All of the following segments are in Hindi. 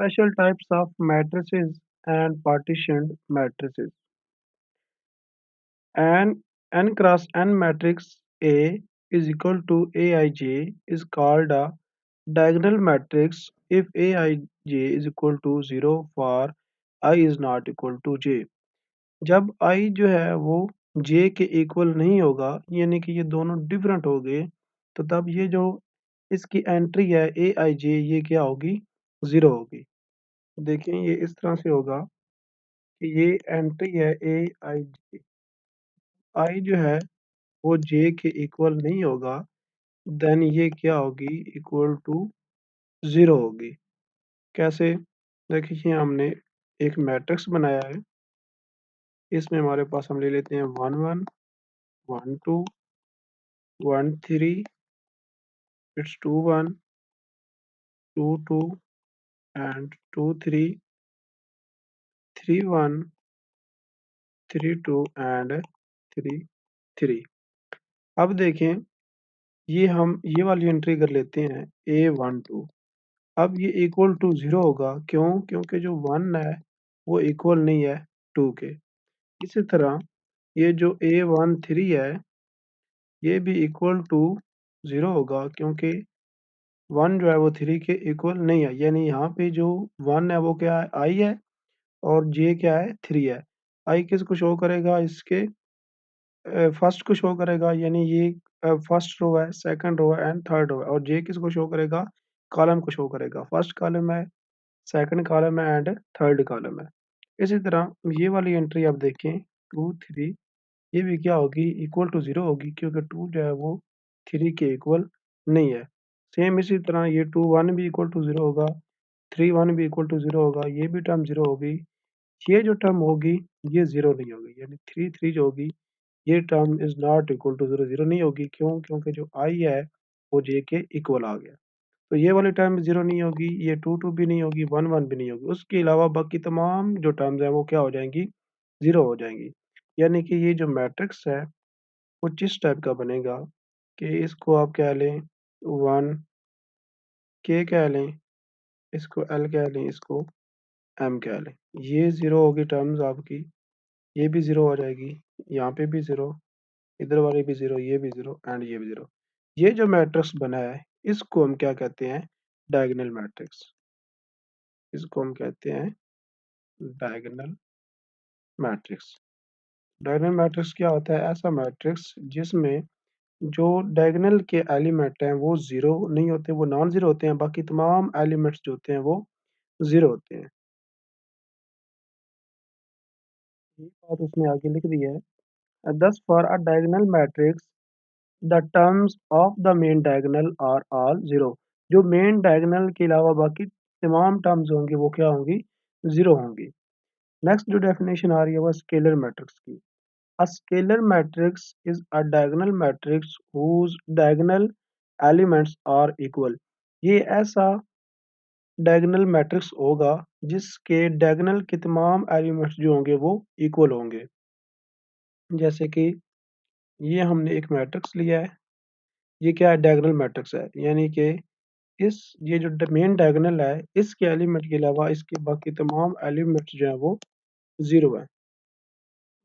Special types of matrices and partitioned matrices. An n cross n matrix A is equal to Aij is called a diagonal matrix if Aij is equal to 0 for I is not equal to j। जब I जो है वो j के इक्वल नहीं होगा यानी कि ये दोनों डिफरेंट हो गए तो तब ये जो इसकी एंट्री है Aij ये क्या होगी? 0 होगी। देखें ये इस तरह से होगा कि ये एंट्री है Aij, I जो है वो j के इक्वल नहीं होगा देन ये क्या होगी? इक्वल टू 0 होगी। कैसे? देखिए हमने एक मैट्रिक्स बनाया है, इसमें हमारे पास हम ले लेते हैं 1 1 1 2 1 3, इट्स 2 1 2 2 एंड 2 3 3 1 3 2 एंड 3 3। अब देखें ये हम ये वाली एंट्री कर लेते हैं A12। अब ये इक्वल टू 0 होगा क्यों? क्योंकि जो 1 है वो इक्वल नहीं है 2 के। इसी तरह ये जो A13 है ये भी इक्वल टू 0 होगा क्योंकि 1 जो है वो 3 के इक्वल नहीं है। यानी यहाँ पे जो 1 है वो क्या है? I है और j क्या है? 3 है। I किसको शो करेगा? इसके फर्स्ट को शो करेगा यानी ये फर्स्ट रो है, सेकंड रो है एंड थर्ड रो है और j किसको शो करेगा? कॉलम को शो करेगा। फर्स्ट कॉलम है, सेकंड कॉलम है एंड थर्ड कॉलम है। इसी तरह ये वाली एंट्री आप देखें 2 3 ये भी क्या होगी? इक्वल टू 0 होगी क्योंकि 2 जो है वो 3 के इक्वल नहीं है। सेम इसी तरह ये 2 1 भी इक्वल टू 0 होगा, 3 1 भी इक्वल टू 0 होगा, ये भी टर्म 0 होगी। ये जो टर्म होगी ये 0 नहीं होगी यानी 3 3 जो होगी ये term is not equal to 0 0 नहीं होगी। क्यों? क्योंकि जो I है वो j के इक्वल आ गया। तो ये वाली टर्म 0 नहीं होगी, ये 2 2 भी नहीं होगी, 1 1 भी नहीं होगी। उसके अलावा बाकी तमाम जो टर्म्स हैं वो क्या हो जाएँगी? 0 हो जाएँगी। यानी कि ये जो मैट्रिक्स है वो जिस टाइप का बनेगा कि इसको आप कह लें 1 K कह लें, इसको L कह लें, इसको M कह लें। ये 0 होगी टर्म्स आपकी, ये भी 0 हो जाएगी, यहाँ पे भी 0, इधर वाली भी 0, ये भी 0 एंड ये भी 0। ये जो मैट्रिक्स बना है इसको हम क्या कहते हैं? Diagonal matrix. इसको हम कहते हैं डायगोनल मैट्रिक्स। डायगोनल मैट्रिक्स क्या होता है? ऐसा मैट्रिक्स जिसमें जो डायगोनल के एलिमेंट हैं वो 0 नहीं होते, वो नॉन 0 होते हैं, बाकी तमाम एलिमेंट्स जो होते हैं वो 0 होते हैं। ये बात उसने आगे लिख दी है। Thus for a diagonal matrix, the terms of the main diagonal are all 0। जो मेन डायगोनल के अलावा बाकी तमाम टर्म्स होंगी वो क्या होंगी? 0 होंगी। नेक्स्ट जो डेफिनेशन आ रही है वो स्केलर मैट्रिक्स की। A scalar matrix is a diagonal matrix whose diagonal elements are equal। ये ऐसा डायगोनल मैट्रिक्स होगा जिसके डायगोनल के तमाम एलिमेंट्स जो होंगे वो इक्वल होंगे। जैसे कि ये हमने एक मैट्रिक्स लिया है, ये क्या है? डायगोनल मैट्रिक्स है। यानी कि इस ये जो मेन डायगोनल है इसके एलिमेंट के अलावा इसके बाकी तमाम एलिमेंट्स जो हैं वो 0 हैं।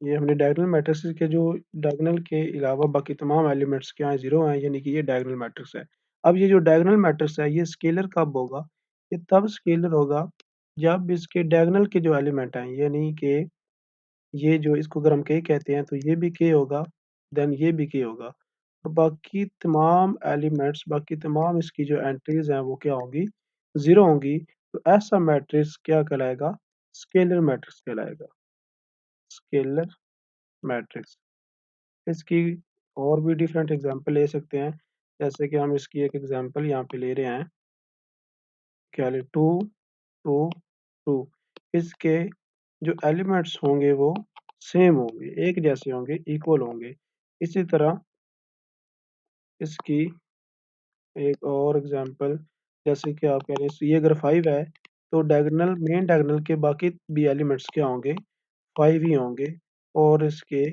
ये हमने डायगोनल मैट्रिक्स के जो डायगोनल के अलावा बाकी तमाम एलिमेंट्स क्या हैं? 0 हैं यानी कि ये डायगोनल मैट्रिक्स है। अब ये जो डायगोनल मैट्रिक्स है ये स्केलर कब होगा? ये तब स्केलर होगा जब इसके डायगोनल के जो एलिमेंट हैं यानी कि ये जो इसको अगर हम k कहते हैं तो ये भी k होगा, देन ये भी k होगा। और बाकी तमाम एलिमेंट्स बाकी तमाम इसकी जो एंट्रीज़ हैं वो क्या होंगी? 0 होंगी। तो ऐसा मैट्रिक्स क्या कहलाएगा? स्केलर मैट्रिक्स कहलाएगा। Scalar matrix. इसकी और भी डिफरेंट एग्जांपल ले सकते हैं। जैसे कि हम इसकी एक एग्जांपल यहाँ पे ले रहे हैं, क्या लें 2 2 2। इसके जो एलिमेंट्स होंगे वो सेम होंगे, एक जैसे होंगे, इक्वल होंगे। इसी तरह इसकी एक और एग्जांपल जैसे कि आप कह रहे हैं ये अगर 5 है तो डायगोनल मेन डायगोनल के बाकी भी एलिमेंट्स क्या होंगे? 5 ही होंगे और इसके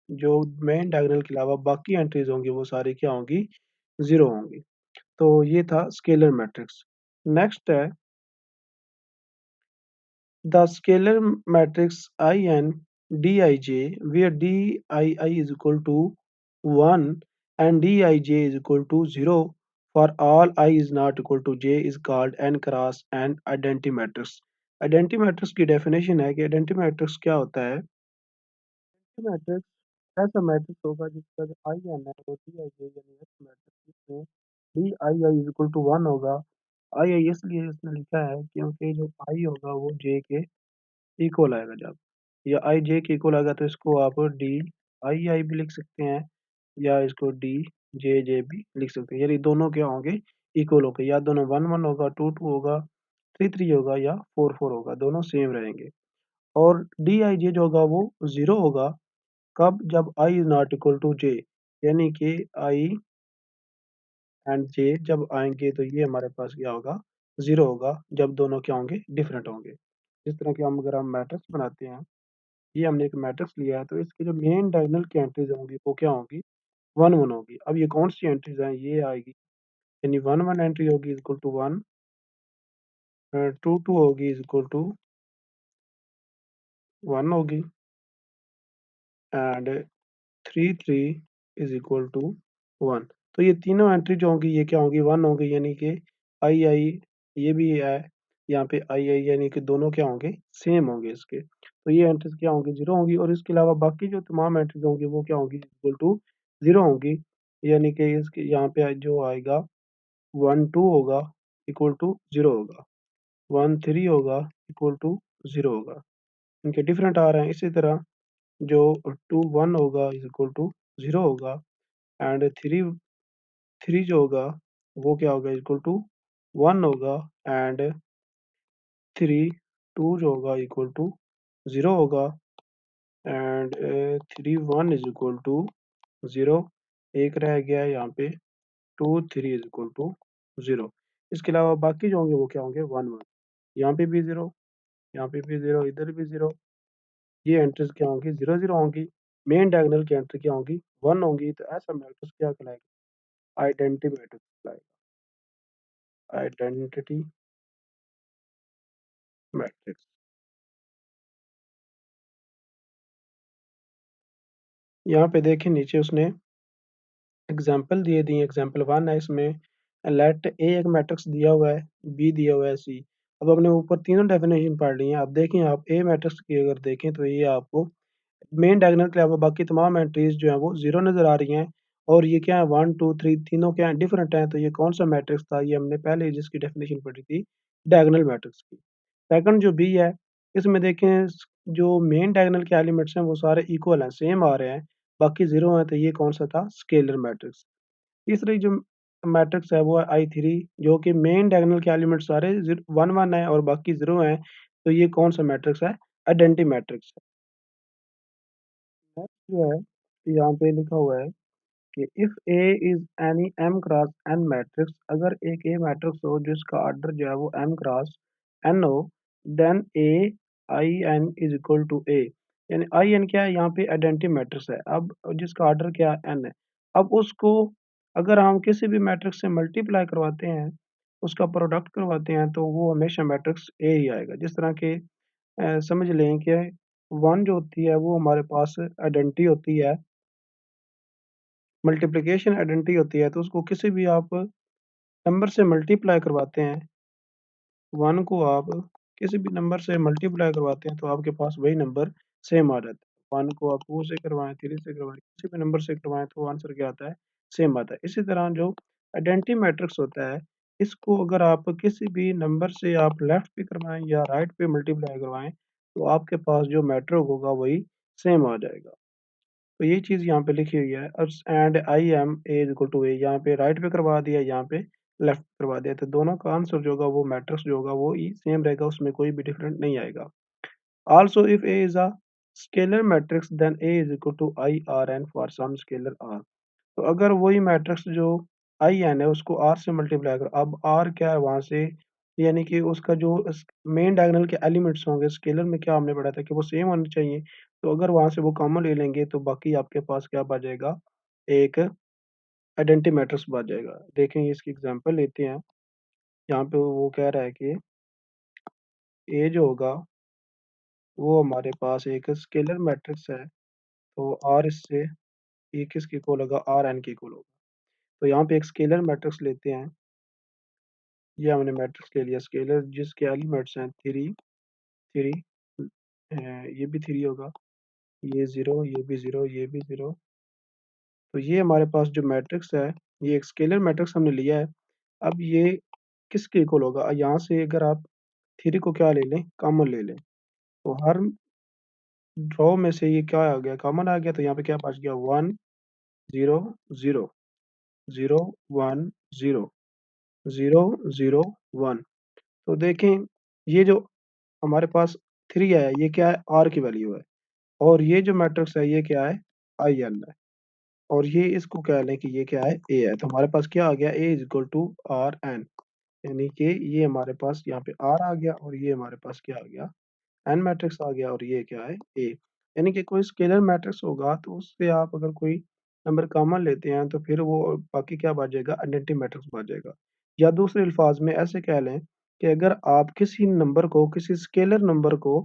जो मेन डायगोनल के अलावा बाकी एंट्रीज़ होंगी वो सारी क्या होंगी? 0 होंगी। तो ये था स्केलर मैट्रिक्स। नेक्स्ट है The scalar matrix In Dij, where Dii is equal to 1 and Dij is equal to 0 for all I is not equal to j is called n cross n identity matrix. Identity matrix की definition है कि identity matrix क्या होता है? मैट्रिक्स ऐसा मैट्रिक्स होगा जिसका जो आई एन है वो डी आई जे यानी एस मैट्रिक्स जिसमें d i i is equal to one होगा। आई आई इसलिए इसमें लिखा है क्योंकि जो आई होगा वो जे के इक्वल आएगा जब, या आई जे के इक्वल आएगा तो इसको आप डी आई आई भी लिख सकते हैं या इसको डी जे जे भी लिख सकते हैं, यानी दोनों क्या होंगे? इक्वल होंगे, या दोनों वन वन होगा, टू टू होगा, थ्री थ्री होगा या फोर फोर होगा, दोनों सेम रहेंगे। और डी आई जे जो होगा वो जीरो होगा कब? जब I is not equal to जे, यानी कि आई एंड जे जब आएंगे तो ये हमारे पास क्या होगा? जीरो होगा जब दोनों क्या होंगे? डिफरेंट होंगे। इस तरह के हम अगर हम मैट्रिक्स बनाते हैं, ये हमने एक मैट्रिक्स लिया है तो इसकी जो मेन डायगोनल की एंट्रीज होंगी वो क्या होंगी? वन वन होगी। अब ये कौन सी एंट्रीज हैं? ये आएगी, यानी वन वन एंट्री होगी equal to one, two two होगी इक्वल टू वन होगी, and three three is equal to one. तो ये तीनों एंट्री जो होंगी ये क्या होंगी? वन होंगी, यानी कि आई आई ये भी है यहाँ पे आई आई, यानी कि दोनों क्या होंगे? सेम होंगे इसके। तो ये एंट्रीज क्या होंगी? जीरो होंगी, और इसके अलावा बाकी जो तमाम एंट्रीज होंगी वो क्या होंगी? इक्वल टू जीरो होंगी, यानी कि इसके यहाँ पे जो आएगा वन टू होगा इक्वल टू जीरो होगा, वन थ्री होगा इक्वल टू जीरो होगा। इनके डिफरेंट आ रहे हैं। इसी तरह जो टू वन होगा इज इक्वल टू जीरो होगा, एंड थ्री थ्री जो होगा वो क्या होगा? इक्वल टू वन होगा, एंड थ्री टू जो होगा इक्वल टू जीरो होगा, and three one is equal to zero. एक रह गया है यहाँ पे, two three is equal to zero. इसके अलावा बाकी जो होंगे वो क्या होंगे? One one. यहाँ पे भी जीरो, यहाँ पे भी जीरो, इधर भी जीरो। ये एंट्रीज क्या होंगी? जीरो जीरो होंगी। मेन डायगोनल की एंट्री क्या होंगी? वन होंगी। तो ऐसा मैट्रिक्स क्या कहलाएगा? आइडेंटिटी मैट्रिक्स कहलाएगा। Identity matrix. यहाँ पे देखें नीचे उसने एग्जाम्पल दिए दिए, एग्जाम्पल वन है इसमें, लेट ए एक मैट्रिक्स दिया हुआ है, बी दिया हुआ है, सी। अब हमने ऊपर तीनों डेफिनेशन पढ़ ली हैं। अब देखें आप ए मैट्रिक्स की अगर देखें तो ये आपको मेन डायगोनल के अलावा बाकी तमाम एंट्रीज जो है वो जीरो नजर आ रही हैं, और ये क्या है? वन टू थ्री तीनों क्या है? डिफरेंट हैं। तो ये कौन सा मैट्रिक्स था? ये हमने पहले जिसकी डेफिनेशन पढ़ी थी, डायगोनल मैट्रिक्स की। सेकंड जो बी है, इसमें देखें जो मेन डायगोनल के एलिमेंट्स हैं वो सारे इक्वल हैं, सेम आ रहे हैं, बाकी जीरो हैं। तो ये कौन सा था? Scalar matrix. तीसरी जो मैट्रिक्स है वो है आई थ्री, जो कि मेन डायगोनल के एलिमेंट सारे वन वन है और बाकी जीरो हैं। तो ये कौन सा मैट्रिक्स है? आइडेंटिटी मैट्रिक्स है। जो है यहाँ पे लिखा हुआ है कि if A is any m cross n matrix, अगर एक ए मैट्रिक्स हो जिसका ऑर्डर जो है वो एम क्रॉस एन हो, then A I N is equal to A, यानी आई एन क्या है? यहाँ पे आइडेंटिटी मैट्रिक्स है। अब जिसका ऑर्डर क्या है? एन है। अब उसको अगर हम किसी भी मैट्रिक्स से मल्टीप्लाई करवाते हैं, उसका प्रोडक्ट करवाते हैं, तो वो हमेशा मैट्रिक्स ए ही आएगा। जिस तरह के समझ लें कि वन जो होती है वो हमारे पास आइडेंटिटी होती है, मल्टीप्लिकेशन आइडेंटिटी होती है, तो उसको किसी भी आप नंबर से मल्टीप्लाई करवाते हैं, वन को आप किसी भी नंबर से मल्टीप्लाई करवाते हैं तो आपके पास वही नंबर सेम आ जाता है। वन को आप टू से करवाएं, थ्री से करवाएं, किसी भी नंबर से करवाएं तो आंसर क्या आता है? सेम आता है। इसी तरह जो आइडेंटिटी मैट्रिक्स होता है, इसको अगर आप किसी भी नंबर से आप लेफ्ट पे करवाएं या राइट पे मल्टीप्लाई करवाएं तो आपके पास जो मैट्रिक होगा वही सेम आ जाएगा। तो ये चीज़ यहाँ पे लिखी हुई है। और and I am A equal to A, यहाँ पे राइट पे करवा दिया, यहाँ पे लेफ्ट करवा दिया, तो दोनों का आंसर जो होगा वो मैट्रिक्स जो होगा वो ही सेम रहेगा, उसमें कोई भी डिफरेंट नहीं आएगा। Also if A is a scalar matrix then A is equal to I r n for some scalar r. तो अगर वही मैट्रिक्स जो आई एन है उसको आर से मल्टीप्लाई करो, अब आर क्या है वहां से, यानी कि उसका जो मेन डायगोनल के एलिमेंट्स होंगे स्केलर में, क्या हमने पढ़ा था कि वो सेम होने चाहिए। तो अगर वहां से वो कॉमन ले लेंगे तो बाकी आपके पास क्या बच जाएगा? एक आइडेंटिटी मैट्रिक्स बच जाएगा। देखें इसकी एग्जांपल लेते हैं। यहाँ पे वो कह रहा है कि ए जो होगा वो हमारे पास एक स्केलर मैट्रिक्स है, तो आर इससे ये किसके इक्वल होगा, आर एन के इक्वल होगा। तो यहाँ पे एक स्केलर मैट्रिक्स लेते हैं, ये हमने मैट्रिक्स ले लिया स्केलर जिसके एलिमेंट्स हैं थ्री थ्री, ये भी थ्री होगा, ये जीरो, ये भी जीरो, ये भी जीरो। तो ये हमारे पास जो मैट्रिक्स है, ये एक स्केलर मैट्रिक्स हमने लिया है। अब ये किसके इक्वल होगा, यहाँ से अगर आप थ्री को क्या ले लें, कॉमन ले लें, तो हर रो में से ये क्या आ गया, कॉमन आ गया, तो यहाँ पे क्या बच गया, one zero zero, zero one zero, zero zero one. तो देखें, ये जो हमारे पास थ्री है, ये क्या है, आर की वैल्यू है, और ये जो मैट्रिक्स है ये क्या है, आई एन है, और ये इसको कह लें कि ये क्या है, ए है। तो हमारे पास क्या आ गया, A is equal to R N, यानी कि ये हमारे पास यहाँ पे आर आ गया और ये हमारे पास क्या आ गया, एन मैट्रिक्स आ गया, और ये क्या है, ए। यानी कि कोई स्केलर मैट्रिक्स होगा तो उससे आप अगर कोई नंबर कॉमन लेते हैं तो फिर वो बाकी क्या बच जाएगा, आइडेंटिटी मैट्रिक्स बच जाएगा। या दूसरे अल्फाज में ऐसे कह लें कि अगर आप किसी नंबर को, किसी स्केलर नंबर को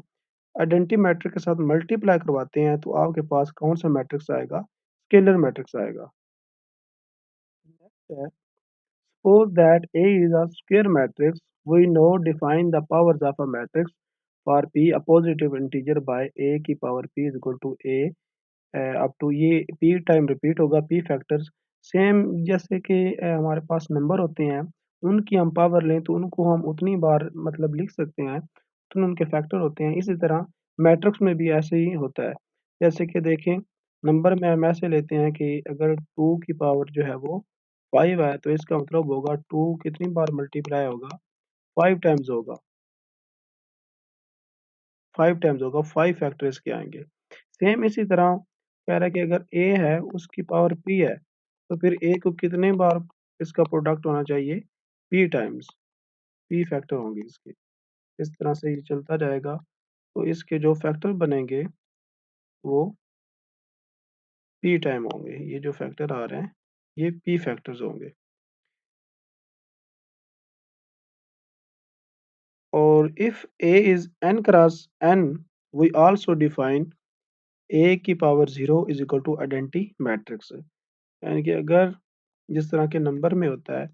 आइडेंटिटी मैट्रिक्स के साथ मल्टीप्लाई करवाते हैं तो आपके पास कौन सा मैट्रिक्स आएगा, स्केलर मैट्रिक्स आएगा। Next है, suppose that A is a square matrix, we now define the powers of a matrix for P a positive integer by A की power P is equal to A up to ये P टाइम रिपीट होगा P फैक्टर्स। सेम जैसे कि हमारे पास नंबर होते हैं, उनकी हम पावर लें तो उनको हम उतनी बार मतलब लिख सकते हैं, उतने उनके फैक्टर होते हैं। इसी तरह मैट्रिक्स में भी ऐसे ही होता है। जैसे कि देखें, नंबर में हम ऐसे लेते हैं कि अगर 2 की पावर जो है वो 5 है, तो इसका मतलब होगा 2 कितनी बार मल्टीप्लाई होगा, 5 टाइम्स होगा, 5 टाइम्स होगा, 5 फैक्टर इसके आएँगे। सेम इसी तरह कह रहा है कि अगर A है उसकी पावर P है, तो फिर A को कितने बार इसका प्रोडक्ट होना चाहिए, P टाइम्स, P फैक्टर होंगे इसके। इस तरह से ये चलता जाएगा, तो इसके जो फैक्टर बनेंगे वो P टाइम होंगे। ये जो फैक्टर आ रहे हैं, ये P फैक्टर्स होंगे। और if A is n cross n, we also define A की power 0 is equal to identity matrix. यानी कि अगर जिस तरह के नंबर में होता है,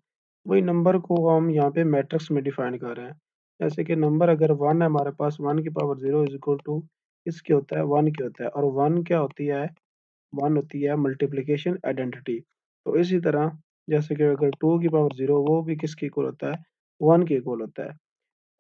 वही नंबर को हम यहाँ पे मैट्रिक्स में डिफाइन कर रहे हैं। जैसे कि नंबर अगर 1 है हमारे पास, 1 की पावर 0 इज़ इक्वल टू किसके होता है, 1 के होता है, और 1 क्या होती है, 1 होती है मल्टीप्लिकेशन आइडेंटिटी। तो इसी तरह जैसे कि अगर 2 की पावर 0, वो भी किसके इक्वल होता है, 1 के इक्वल होता है।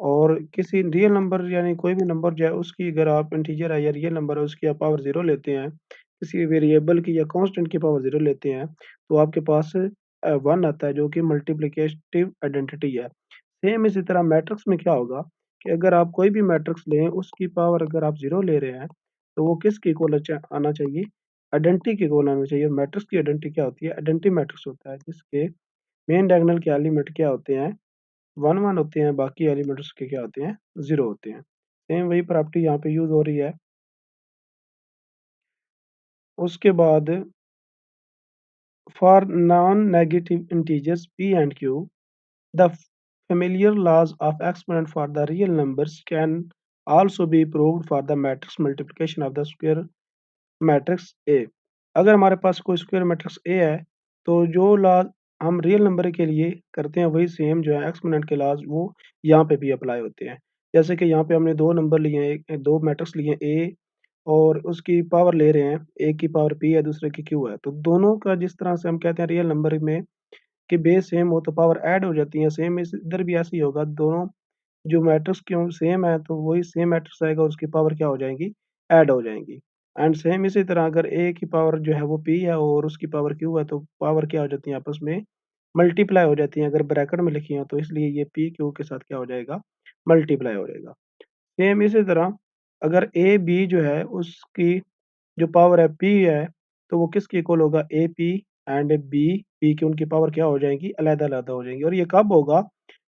और किसी रियल नंबर यानी कोई भी नंबर जो है उसकी अगर आप इंटीजर है या रियल नंबर है उसकी आप पावर 0 लेते हैं, किसी वेरिएबल की या कांस्टेंट की पावर 0 लेते हैं, तो आपके पास 1 आता है जो कि मल्टीप्लिकेटिव आइडेंटिटी है। सेम इसी तरह मैट्रिक्स में क्या होगा कि अगर आप कोई भी मैट्रिक्स लें उसकी पावर अगर आप 0 ले रहे हैं, तो वो किसके इक्वल आना चाहिए, आइडेंटिटी के इक्वल आना चाहिए। मैट्रिक्स की आइडेंटिटी क्या होती है, आइडेंटिटी मैट्रिक्स होता है जिसके मेन डायगोनल के एलिमेंट क्या होते हैं, 1 होते हैं, बाकी एलिमेंट्स के क्या होते हैं, 0 होते हैं। सेम वही प्रॉपर्टी यहाँ पे यूज़ हो रही है। उसके बाद for non-negative integers p and q, the familiar laws of exponent for the real numbers can also be proved for the matrix multiplication of the square matrix A. अगर हमारे पास कोई स्क्वायर मैट्रिक्स ए है, तो जो लॉ हम रियल नंबर के लिए करते हैं वही सेम जो है एक्सपोनेंट के लॉज वो यहाँ पे भी अप्लाई होते हैं। जैसे कि यहाँ पे हमने दो नंबर लिए हैं, दो मैट्रिक्स लिए हैं ए, और उसकी पावर ले रहे हैं, एक की पावर पी है, दूसरे की क्यू है। तो दोनों का जिस तरह से हम कहते हैं रियल नंबर में कि बेस सेम हो तो पावर ऐड हो जाती है, सेम इस इधर भी ऐसे ही होगा। दोनों जो मैट्रिक्स क्यों सेम है तो वही सेम मैट्रिक्स आएगा, उसकी पावर क्या हो जाएँगी, ऐड हो जाएँगी। एंड सेम इसी तरह अगर ए की पावर जो है वो पी है और उसकी पावर क्यू है, तो पावर क्या हो जाती है, आपस में मल्टीप्लाई हो जाती हैं। अगर ब्रैकेट में लिखी हो तो इसलिए ये पी क्यू के साथ क्या हो जाएगा, मल्टीप्लाई हो जाएगा। सेम इसी तरह अगर ए बी जो है उसकी जो पावर है पी है, तो वो किसके इक्वल होगा, A P and B P की उनकी पावर क्या हो जाएँगी, अलग-अलग हो जाएँगी। और ये कब होगा,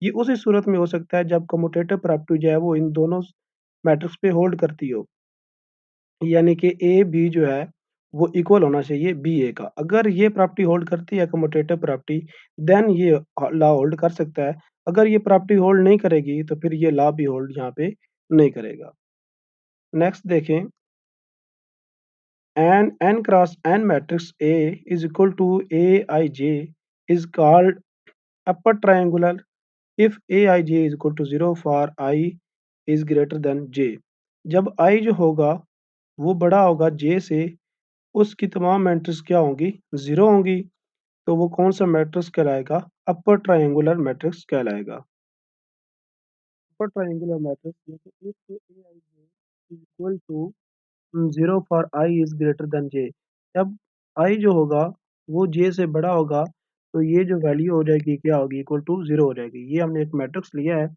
ये उसी सूरत में हो सकता है जब कम्यूटेटिव प्रॉपर्टी जो है वो इन दोनों मैट्रिक्स पे होल्ड करती हो। यानी कि ए बी जो है वो इक्वल होना चाहिए बी ए का। अगर ये प्रॉपर्टी होल्ड करती है कम्यूटेटिव प्रॉपर्टी, देन ये लॉ होल्ड कर सकता है। अगर ये प्रॉपर्टी होल्ड नहीं करेगी तो फिर ये लॉ भी होल्ड यहाँ पे नहीं करेगा। नेक्स्ट देखें, an n cross n matrix A is equal to Aij is called upper triangular if Aij is equal to 0 for I is greater than j। जब I जो होगा वो बड़ा होगा j से, उसकी तमाम मैट्रिक्स क्या होंगी, ज़ीरो होंगी। तो वो कौन सा मैट्रिक्स कहलाएगा, अपर ट्रायंगुलर मैट्रिक्स कहलाएगा। अपर ट्रायंगुलर मैट्रिक्स जैसे if Aij is equal to 0 for I is greater than J. जब आई जो होगा वो जे से बड़ा होगा, तो ये जो वैल्यू हो जाएगी क्या होगी, इक्वल टू जीरो हो जाएगी। ये हमने एक मैट्रिक्स लिया है।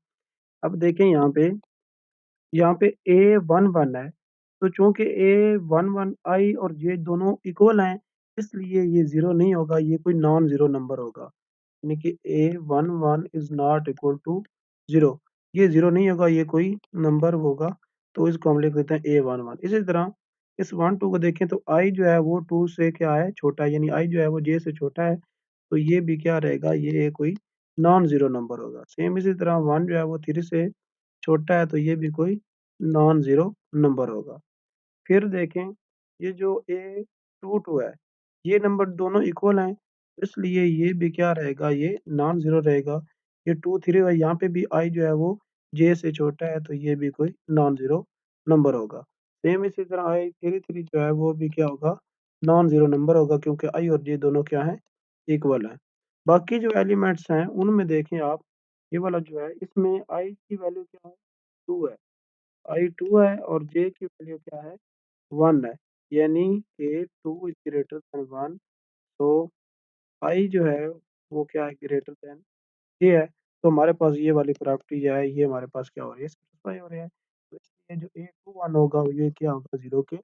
अब देखें यहाँ पे ए वन वन है, तो चूंकि ए वन वन आई और जे दोनों इक्वल हैं, इसलिए ये जीरो नहीं होगा, ये कोई नॉन जीरो नंबर होगा। यानी कि A one one is not equal to zero, ये जीरो नहीं होगा, ये कोई नंबर होगा। तो इसको हम लिख देते हैं ए वन वन। इसी तरह इस वन टू को देखें तो आई जो है वो टू से क्या है, छोटा है, यानी आई जो है वो जे से छोटा है। तो ये भी क्या रहेगा, ये कोई नॉन जीरो नंबर होगा। सेम इसी तरह वन जो है वो थ्री से छोटा है, तो ये भी कोई नॉन जीरो नंबर होगा। फिर देखें, ये जो ए टू टू है, ये नंबर दोनों इक्वल हैं, इसलिए ये भी क्या रहेगा, ये नॉन जीरो रहेगा। ये टू थ्री है, यहाँ पे भी आई जो है वो जे से छोटा है, तो ये भी कोई नॉन जीरो नंबर होगा। सेम इसी तरह आई थ्री थ्री जो है वो भी क्या होगा, नॉन जीरो नंबर होगा, क्योंकि आई और जे दोनों क्या है, इक्वल है। बाकी जो एलिमेंट्स हैं उनमें देखें आप, ये वाला जो है इसमें आई की वैल्यू क्या है, टू है, आई टू है, और जे की वैल्यू क्या है, वन है। यानी कि two is greater then one. तो आई जो है वो क्या है, ग्रेटर देन ये है। तो हमारे पास ये वाली प्रॉपर्टी जो है, ये हमारे पास क्या हो रही है, सेटिस्फाई हो रही है। तो इसलिए जो ए टू वन होगा ये क्या होगा, जीरो के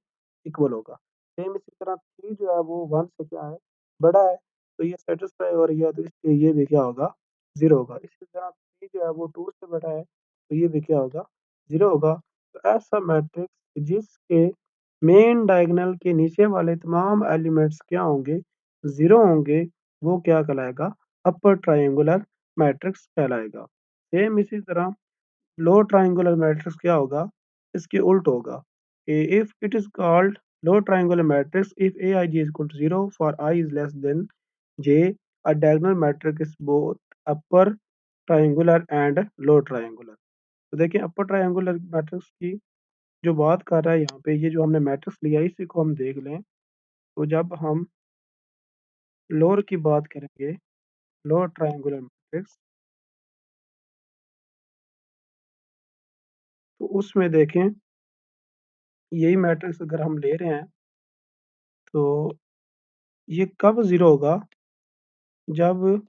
इक्वल होगा। सेम इसी तरह थ्री जो है वो वन से क्या है, बड़ा है, तो ये सेटिस्फाई हो रही है, तो इसलिए ये भी क्या होगा, जीरो होगा। इसी तरह थ्री जो है वो टू से बड़ा है, तो ये भी क्या होगा, जीरो होगा। तो ऐसा मैट्रिक्स जिसके मेन डायगोनल के नीचे वाले तमाम एलिमेंट्स क्या होंगे, जीरो होंगे, वो क्या कहलाएगा, अपर ट्रायंगुलर मैट्रिक्स कहलाएगा। सेम इसी तरह लो ट्रायंगुलर मैट्रिक्स क्या होगा, इसके उल्ट होगा। If it is called low triangular matrix if A i j is equal to zero for I is less than j, a diagonal matrix is both upper triangular and low triangular. तो देखिए अपर ट्रायंगुलर मैट्रिक्स की जो बात कर रहा है यहाँ पे, ये जो हमने मैट्रिक्स लिया है, इसी को हम देख लें। तो जब हम लोअर की बात करेंगे, लोअर ट्रायंगुलर मैट्रिक्स, तो उसमें देखें यही मैट्रिक्स अगर हम ले रहे हैं, तो ये कब ज़ीरो होगा, जब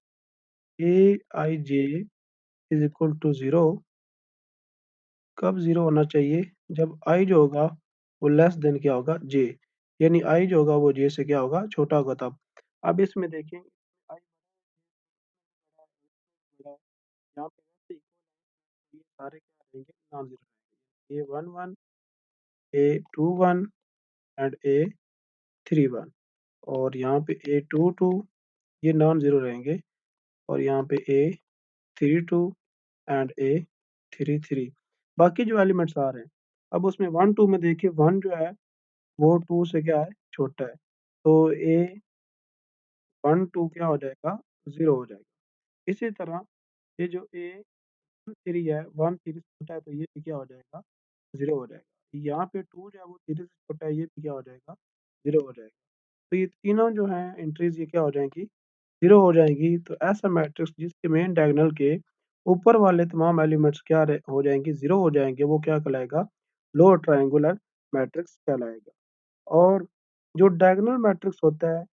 ए आई जे इज इक्वल टू ज़ीरो। कब ज़ीरो होना चाहिए, जब आई जो होगा वो लेस देन क्या होगा, जे। यानी आई जो होगा वो जे से क्या होगा, छोटा होगा तब। अब इसमें देखें आई बड़ा है, यहाँ पे वैसे equal है, ये सारे क्या रहेंगे, नॉन ज़ीरो रहेंगे। A one one, A two one and A three one. और यहाँ पे ए टू टू, ये नॉन ज़ीरो रहेंगे। और यहाँ पे A three two and A three three. बाकी जो एलिमेंट्स आ रहे हैं, अब उसमें वन टू में देखिए, वन जो है वो टू से क्या है, छोटा है। तो ए वन टू क्या हो जाएगा, ज़ीरो हो जाएगा। इसी तरह ये जो ए वन थ्री है, वन थ्री से छोटा है, तो ये भी क्या हो जाएगा, ज़ीरो हो जाएगा। यहाँ पे टू जो है वो थ्री से छोटा है, ये भी क्या हो जाएगा, ज़ीरो हो जाएगा। तो ये तीनों जो हैं एंट्रीज ये क्या हो जाएंगी, ज़ीरो हो जाएगी। तो ऐसा मैट्रिक्स जिसके मेन डायगोनल के ऊपर वाले तमाम एलिमेंट्स क्या हो जाएंगे, ज़ीरो हो जाएंगे, वो क्या कहलाएगा, लोअर ट्रायंगुलर मैट्रिक्स कहलाएगा। और जो डायगोनल मैट्रिक्स होता है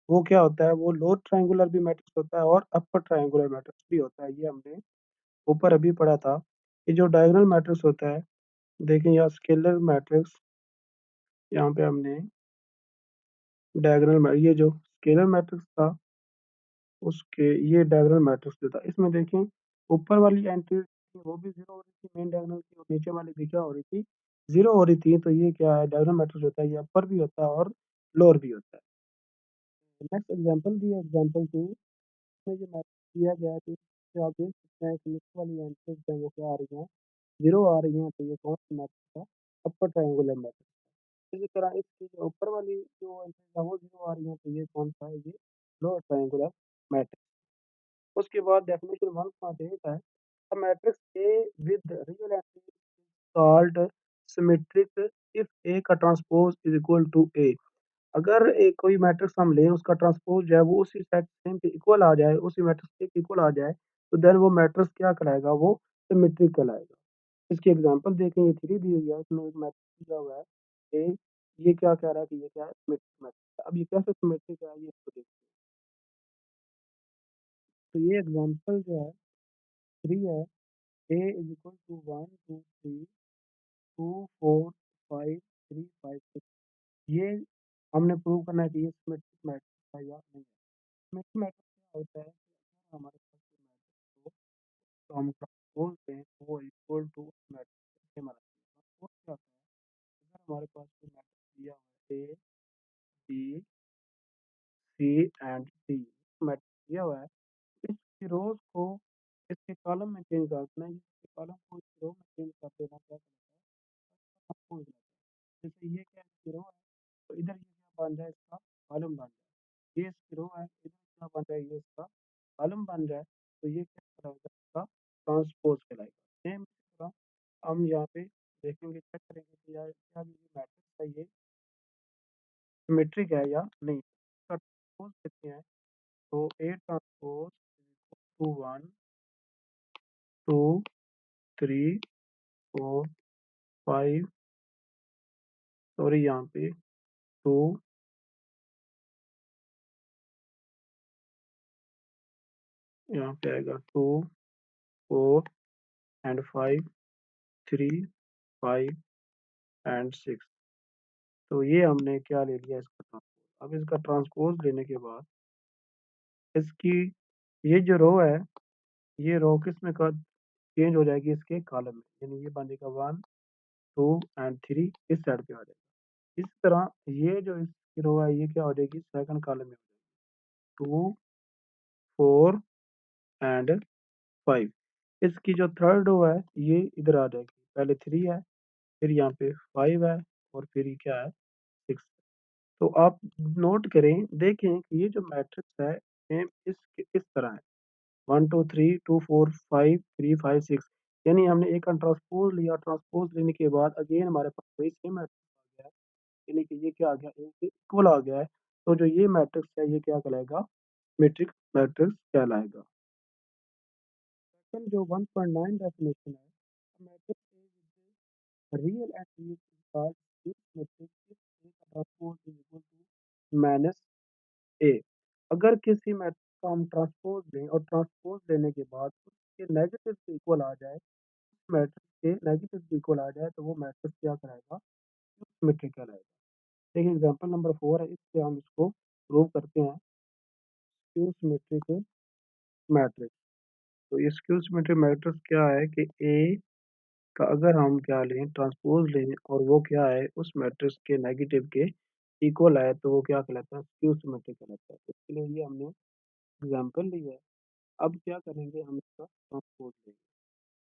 वो क्या होता है, वो लोअर ट्रायंगुलर भी मैट्रिक्स होता है और अपर ट्रायंगुलर मैट्रिक्स भी होता है। ये हमने ऊपर अभी पढ़ा था। ये जो डायगोनल मैट्रिक्स होता है, देखें यहाँ स्केलर मैट्रिक्स, यहाँ पे हमने ये जो स्केलर मैट्रिक्स था, उसके ये डायगोनल मैट्रिक्स जो था, इसमें देखें ऊपर वाली एंट्री वो भी जीरो हो रही थी मेन डायगोनल की, और नीचे वाली भी क्या हो रही थी, जीरो हो रही थी। तो ये क्या है, डायगोनल मैट्रिक्स होता है, ये अपर भी होता है और लोअर भी होता है। नेक्स्ट एग्जांपल दिया, एग्जांपल टू में ये मैट्रिक्स दिया गया है, तो इससे आप देख सकते हैं कि नीचे वाली एंट्रीज जो है वो क्या आ रही हैं, जीरो आ रही हैं। तो ये कौन सा मैट्रिक्स है, अपर ट्रायंगुलर मैट्रिक्स। इसी तरह इसकी जो ऊपर वाली जो एंट्रीज है वो 0 आ रही है, तो ये कौन सा है? ये लोअर ट्रायंगुलर मैट्रिक्स। उसके बाद डेफिनेशन 1.8 है, a matrix A with real entries called symmetric if A का transpose is equal to A. अगर एक कोई मैट्रिक्स हम लें, उसका ट्रांसपोज जो है वो उसी सेट सेम के इक्वल आ जाए, उसी मैट्रिक्स के इक्वल आ जाए, तो देन वो मैट्रिक्स क्या कहलाएगा? वो सिमेट्रिक कहलाएगा। इसकी एग्जांपल देखें, ये 3 दी हुई है, इसमें एक मैट्रिक्स दिया हुआ है ए, ये क्या कह रहा है कि ये क्या है? Symmetric matrix. अब ये कैसे सिमेट्रिक है, ये इसको देखते हैं। तो ये एग्जांपल जो है 3 है, ए इज इक्वल टू 1 2 3 2 4 5 3 5 6। ये हमने प्रूव करना है कि ये सिमेट्रिक मैट्रिक्स है या नहीं। सिमेट्रिक मैट्रिक्स क्या होता है कि अगर हमारे पास कोई मैट्रिक्स हो, तो हम ट्रांसपोज दें तो वो इक्वल टू मैट्रिक्स के हमारा ट्रांसपोज क्या होता है? अगर हमारे पास कोई मैट्रिक्स दिया हुआ है A B C and D, matrix दिया हुआ है, इसकी रोज को इसके कॉलम में चेंज करना है, इसके कॉलम को इसकी रो में चेंज कर देना, क्या ट्रांसपोज रहता है। जैसे ये क्या इसकी रो है, तो इधर ये क्या बन जाए? इसका कॉलम बन जाए। ये इसकी रो है, इधर क्या बन जाए? ये इसका कॉलम बन जाए। तो ये क्या कहलाएगा? इसका ट्रांसपोज कहलाएगा। सेम इसी तरह हम यहाँ पे देखेंगे, चेक करेंगे कि यार क्या ये मैट्रिक्स है, ये सिमेट्रिक है या नहीं। इसका ट्रांसपोज देखते हैं, तो ए ट्रांसपोज टू 1 2 3 4 5, सॉरी यहाँ पे 2, यहाँ पे आएगा 2 4 एंड 5 3 5 एंड 6। तो ये हमने क्या ले लिया? इसका ट्रांसपोज। अब इसका ट्रांसपोज लेने के बाद इसकी ये जो रो है, ये रो किस में का चेंज हो जाएगी? इसके कॉलम में, यानी ये बन जाएगा 1 2 एंड 3 इस साइड पे आ जाएगा। इस तरह ये जो इसकी रो है, ये क्या हो जाएगी? सेकंड कॉलम में हो जाएगी। 2 4 एंड 5। इसकी जो थर्ड रो है, ये इधर आ जाएगी। पहले 3 है, फिर यहाँ पे 5 है, और फिर ये क्या है? 6। तो आप नोट करें, देखें कि ये जो मैट्रिक्स है सेम इस तरह है, 1 2 3 2 4 5 3 5 6। यानी हमने एक का ट्रांसपोज लिया, ट्रांसपोज लेने के बाद अगेन हमारे पास वही सेम मैट्रिक्स आ गया है, यानी कि ये क्या आ गया? एक इक्वल आ गया है। तो जो ये मैट्रिक्स है, ये क्या कहलाएगा? मैट्रिक्स मैट्रिक्स कहलाएगा। सेकंड जो 1.9 डेफिनेशन है, matrix real and real is called mixed matrix if A का transpose is equal to minus A. अगर किसी मैट्रिक्स का हम ट्रांसपोज लें और ट्रांसपोज लेने के बाद उसके नेगेटिव से इक्वल आ जाए, मैट्रिक्स के नेगेटिव से इक्वल आ जाए, तो वो मैट्रिक्स क्या कराएगा? सिमेट्रिक कहलाएगा। देखिए एग्जांपल नंबर 4 है, इससे हम इसको प्रूव करते हैं। Skew symmetric matrix. तो ये स्क्यू सिमेट्रिक मैट्रिक्स क्या है कि ए का अगर हम क्या लें? ट्रांसपोज लें, और वो क्या है? उस मैट्रिक्स के नेगेटिव के इक्वल है, तो वो क्या कहलाता है? स्क्यू सिमेट्रिक कहलाता है। तो इसके लिए ये हमने एग्जांपल ली है। अब क्या करेंगे? हम इसका ट्रांसपोज लेंगे।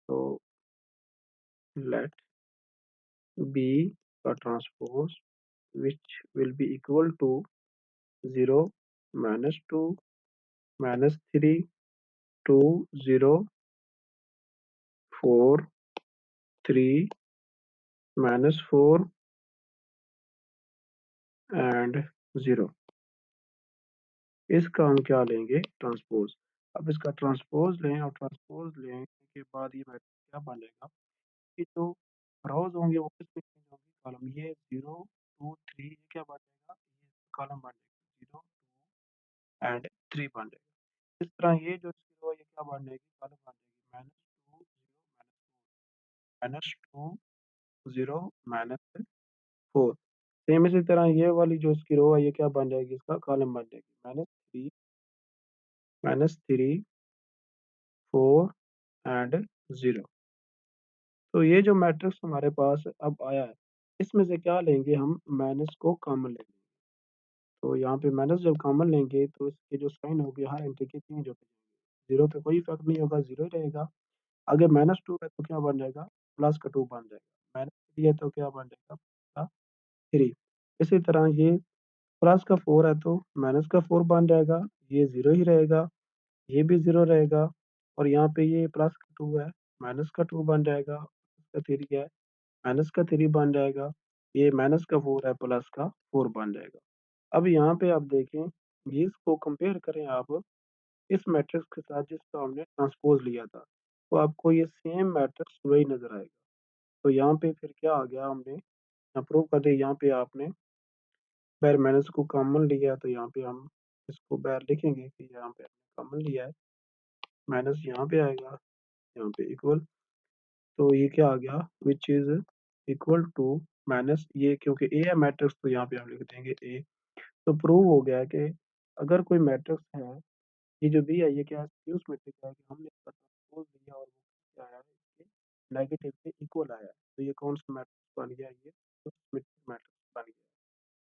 तो लेट बी का transpose which will be equal to 0 -2 -3 2 0 4 3 -4 and 0। इसका हम क्या लेंगे? ट्रांसपोज। अब इसका ट्रांसपोज लें, और ट्रांसपोज लेने के बाद ये मैट्रिक्स क्या बनेगा कि जो रोज होंगे वो किस में चेंज होंगे? कॉलम। ये 0 2 3 ये क्या बन जाएगा? ये कॉलम बन जाएगा, 0 2 एंड 3 बन जाएगा। इस तरह ये जो जीरो है, ये क्या बन जाएगी? कॉलम बन जाएगी, -2 0 -4। सेम इसी तरह ये वाली जो इसकी रो है, ये क्या बन जाएगी? इसका कॉलम बन जाएगी, -3 4 एंड 0। तो ये जो मैट्रिक्स हमारे पास अब आया है, इसमें से क्या लेंगे? हम माइनस को कॉमन लेंगे। तो यहाँ पे माइनस जब कॉमन लेंगे, तो इसके जो साइन होगी हर एंट्री के चेंज होते जाएंगे। 0 पे कोई इफेक्ट नहीं होगा, 0 ही रहेगा। अगर -2 है तो क्या बन जाएगा? +2 बन जाएगा। थ्री है तो क्या बन जाएगा का थ्री। इसी तरह ये प्लस का फोर है तो माइनस का फोर बन जाएगा, ये जीरो ही रहेगा, ये भी जीरो रहेगा। और यहाँ पे ये प्लस का टू है, माइनस का टू बन जाएगा, इसका थ्री है, माइनस का थ्री बन जाएगा, ये माइनस का फोर है, प्लस का फोर बन जाएगा। अब यहाँ पे आप देखें, ये इसको कंपेयर करें आप इस मैट्रिक्स के साथ जिसका हमने ट्रांसपोज लिया था, तो आपको ये सेम मैट्रिक्स वही नजर आएगा। तो यहाँ पे फिर क्या आ गया, हमने यहाँ प्रूव कर दिया। यहाँ पे आपने बैर माइनस को कॉमन लिया, तो यहाँ पे हम इसको बैर लिखेंगे कि यहाँ पे हमने कॉमन लिया है, माइनस यहाँ पे आएगा, यहाँ पे इक्वल। तो ये क्या आ गया, which is equal to minus ये, क्योंकि ए है मैट्रिक्स तो यहाँ पे हम लिख देंगे ए। तो प्रूव हो गया कि अगर कोई मैट्रिक्स है, ये जो बी है ये क्या है, रिड्यूस मैट्रिक्स है, कि हमने इसका ट्रांसपोज लिया और वो क्या आया है, इसके नेगेटिव से इक्वल आया है। तो ये कौन सा मैट्रिक्स बन गया, ये